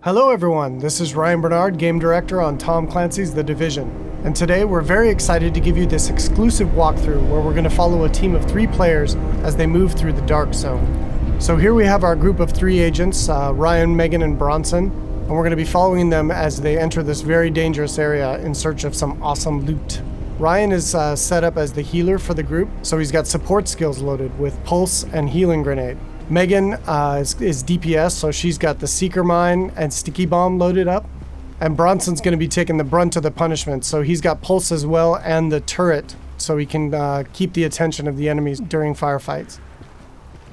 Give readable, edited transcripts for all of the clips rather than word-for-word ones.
Hello everyone, this is Ryan Bernard, Game Director on Tom Clancy's The Division. And today we're very excited to give you this exclusive walkthrough where we're going to follow a team of 3 players as they move through the Dark Zone. So here we have our group of 3 agents, Ryan, Megan, and Bronson, and we're going to be following them as they enter this very dangerous area in search of some awesome loot. Ryan is set up as the healer for the group, so he's got support skills loaded with Pulse and Healing Grenade. Megan is DPS, so she's got the Seeker Mine and Sticky Bomb loaded up. And Bronson's going to be taking the brunt of the punishment, so he's got Pulse as well and the turret, so he can keep the attention of the enemies during firefights.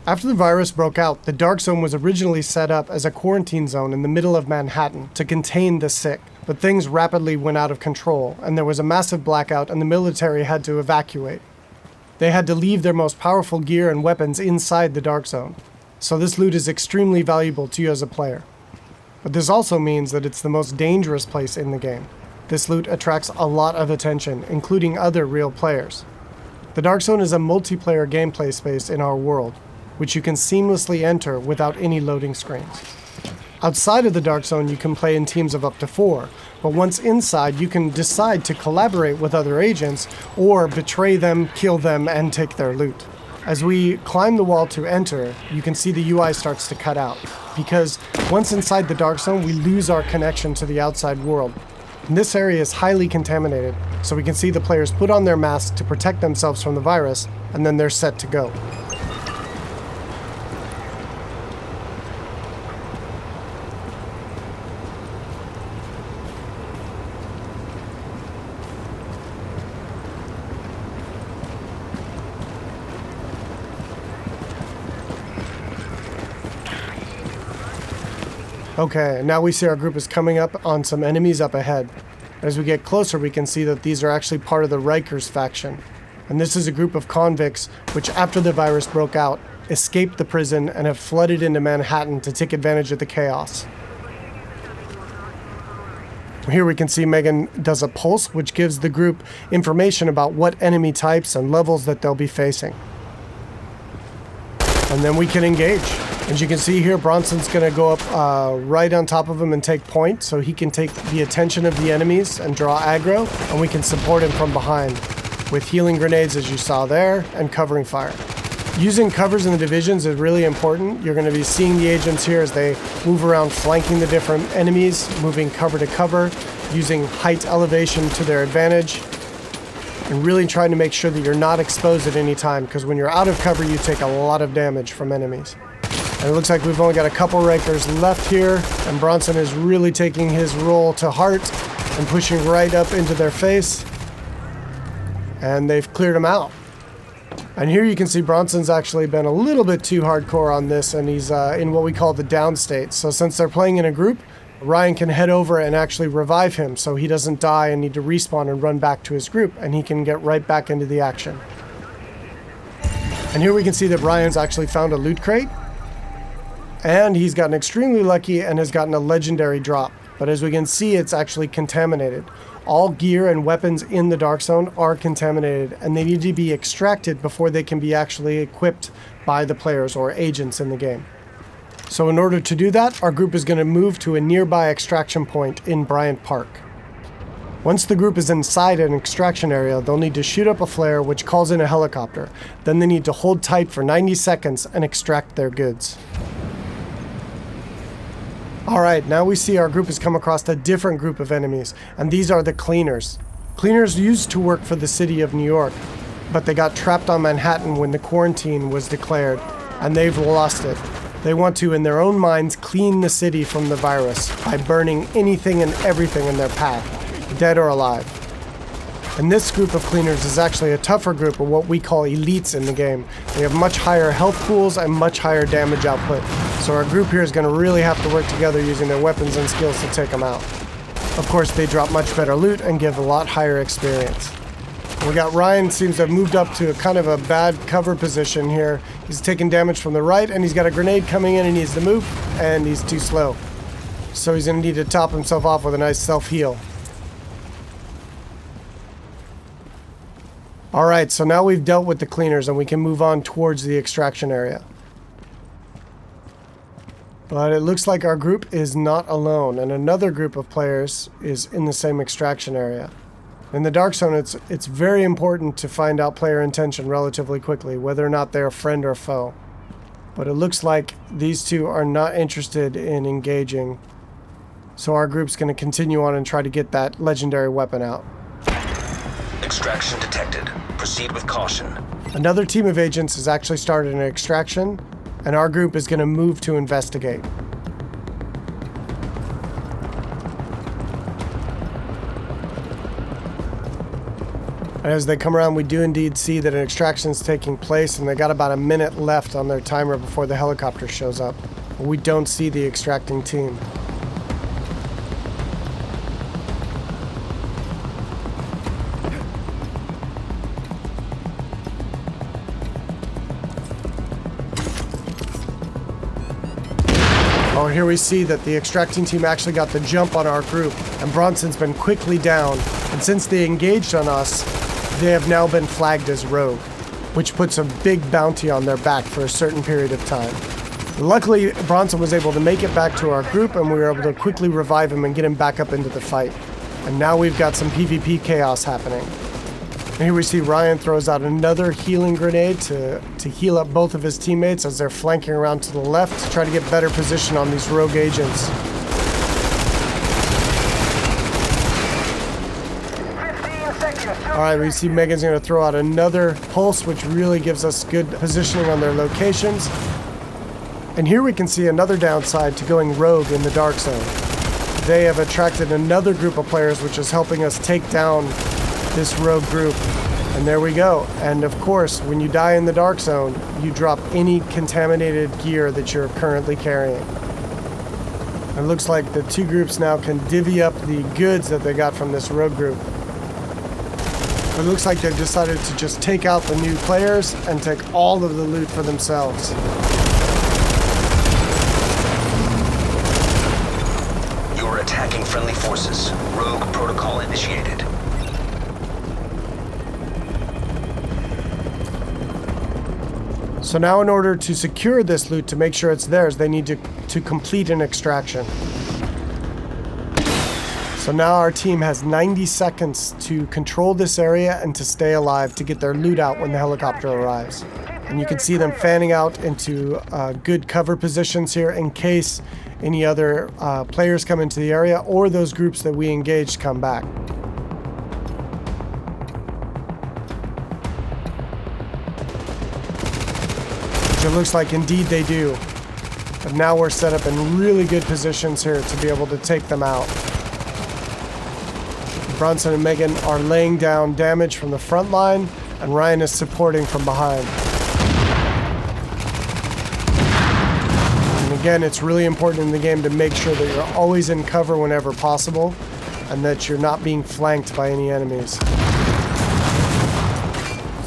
After the virus broke out, the Dark Zone was originally set up as a quarantine zone in the middle of Manhattan to contain the sick, but things rapidly went out of control, and there was a massive blackout and the military had to evacuate. They had to leave their most powerful gear and weapons inside the Dark Zone, so this loot is extremely valuable to you as a player. But this also means that it's the most dangerous place in the game. This loot attracts a lot of attention, including other real players. The Dark Zone is a multiplayer gameplay space in our world, which you can seamlessly enter without any loading screens. Outside of the Dark Zone, you can play in teams of up to 4, but once inside, you can decide to collaborate with other agents or betray them, kill them, and take their loot. As we climb the wall to enter, you can see the UI starts to cut out, because once inside the Dark Zone, we lose our connection to the outside world. And this area is highly contaminated, so we can see the players put on their masks to protect themselves from the virus, and then they're set to go. Okay, now we see our group is coming up on some enemies up ahead. As we get closer, we can see that these are actually part of the Rikers faction. And this is a group of convicts which, after the virus broke out, escaped the prison and have flooded into Manhattan to take advantage of the chaos. Here we can see Megan does a pulse, which gives the group information about what enemy types and levels that they'll be facing. And then we can engage. As you can see here, Bronson's going to go up right on top of him and take point, so he can take the attention of the enemies and draw aggro, and we can support him from behind with healing grenades, as you saw there, and covering fire. Using covers in the divisions is really important. You're going to be seeing the agents here as they move around flanking the different enemies, moving cover to cover, using height elevation to their advantage, and really trying to make sure that you're not exposed at any time, because when you're out of cover, you take a lot of damage from enemies. And it looks like we've only got a couple Rikers left here, and Bronson is really taking his role to heart and pushing right up into their face. And they've cleared him out. And here you can see Bronson's actually been a little bit too hardcore on this, and he's in what we call the down state. So since they're playing in a group, Ryan can head over and actually revive him so he doesn't die and need to respawn and run back to his group, and he can get right back into the action. And here we can see that Ryan's actually found a loot crate. And he's gotten extremely lucky and has gotten a legendary drop. But as we can see, it's actually contaminated. All gear and weapons in the Dark Zone are contaminated, and they need to be extracted before they can be actually equipped by the players or agents in the game. So in order to do that, our group is going to move to a nearby extraction point in Bryant Park. Once the group is inside an extraction area, they'll need to shoot up a flare which calls in a helicopter. Then they need to hold tight for 90 seconds and extract their goods. Alright, now we see our group has come across a different group of enemies, and these are the Cleaners. Cleaners used to work for the city of New York, but they got trapped on Manhattan when the quarantine was declared, and they've lost it. They want to, in their own minds, clean the city from the virus by burning anything and everything in their path, dead or alive. And this group of Cleaners is actually a tougher group of what we call elites in the game. They have much higher health pools and much higher damage output. So our group here is going to really have to work together using their weapons and skills to take them out. Of course, they drop much better loot and give a lot higher experience. We got Ryan seems to have moved up to a kind of a bad cover position here. He's taking damage from the right, and he's got a grenade coming in and he needs to move, and he's too slow. So he's going to need to top himself off with a nice self-heal. Alright, so now we've dealt with the Cleaners and we can move on towards the extraction area. But it looks like our group is not alone, and another group of players is in the same extraction area. In the Dark Zone, it's very important to find out player intention relatively quickly, whether or not they're a friend or foe. But it looks like these two are not interested in engaging, so our group's going to continue on and try to get that legendary weapon out. Extraction detected. Proceed with caution. Another team of agents has actually started an extraction, and our group is going to move to investigate. And as they come around, we do indeed see that an extraction is taking place, and they got about a minute left on their timer before the helicopter shows up. We don't see the extracting team. Oh, here we see that the extracting team actually got the jump on our group, and Bronson's been quickly down, and since they engaged on us, they have now been flagged as rogue, which puts a big bounty on their back for a certain period of time. Luckily, Bronson was able to make it back to our group, and we were able to quickly revive him and get him back up into the fight. And now we've got some PvP chaos happening. And here we see Ryan throws out another healing grenade to heal up both of his teammates as they're flanking around to the left to try to get better position on these rogue agents. 15 seconds. Alright, we see Megan's going to throw out another pulse, which really gives us good positioning on their locations. And here we can see another downside to going rogue in the Dark Zone. They have attracted another group of players, which is helping us take down this rogue group. And there we go. And of course, when you die in the Dark Zone, you drop any contaminated gear that you're currently carrying. It looks like the two groups now can divvy up the goods that they got from this rogue group. It looks like they've decided to just take out the new players and take all of the loot for themselves. You're attacking friendly forces. Rogue protocol initiated. So now in order to secure this loot, to make sure it's theirs, they need to complete an extraction. So now our team has 90 seconds to control this area and to stay alive to get their loot out when the helicopter arrives. And you can see them fanning out into good cover positions here in case any other players come into the area or those groups that we engaged come back. It looks like indeed they do. But now we're set up in really good positions here to be able to take them out. Bronson and Megan are laying down damage from the front line, and Ryan is supporting from behind. And again, it's really important in the game to make sure that you're always in cover whenever possible, and that you're not being flanked by any enemies.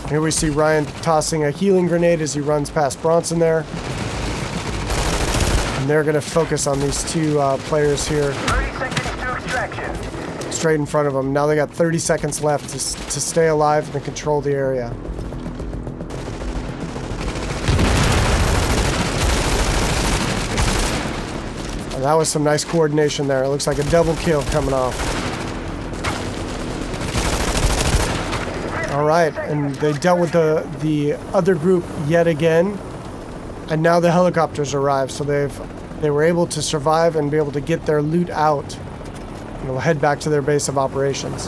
Here we see Ryan tossing a healing grenade as he runs past Bronson there. And they're going to focus on these two players here. 30 seconds to extraction. Straight in front of them. Now they got 30 seconds left to stay alive and control the area. And that was some nice coordination there. It looks like a double kill coming off. All right, and they dealt with the other group yet again, and now the helicopters arrived, so they were able to survive and be able to get their loot out, and will head back to their base of operations.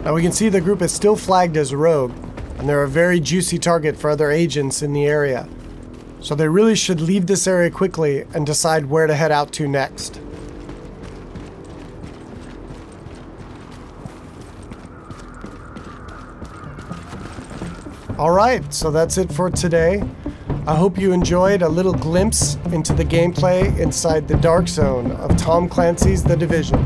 Now we can see the group is still flagged as rogue, and they're a very juicy target for other agents in the area. So they really should leave this area quickly and decide where to head out to next. Alright, so that's it for today. I hope you enjoyed a little glimpse into the gameplay inside the dark zone of Tom Clancy's The Division.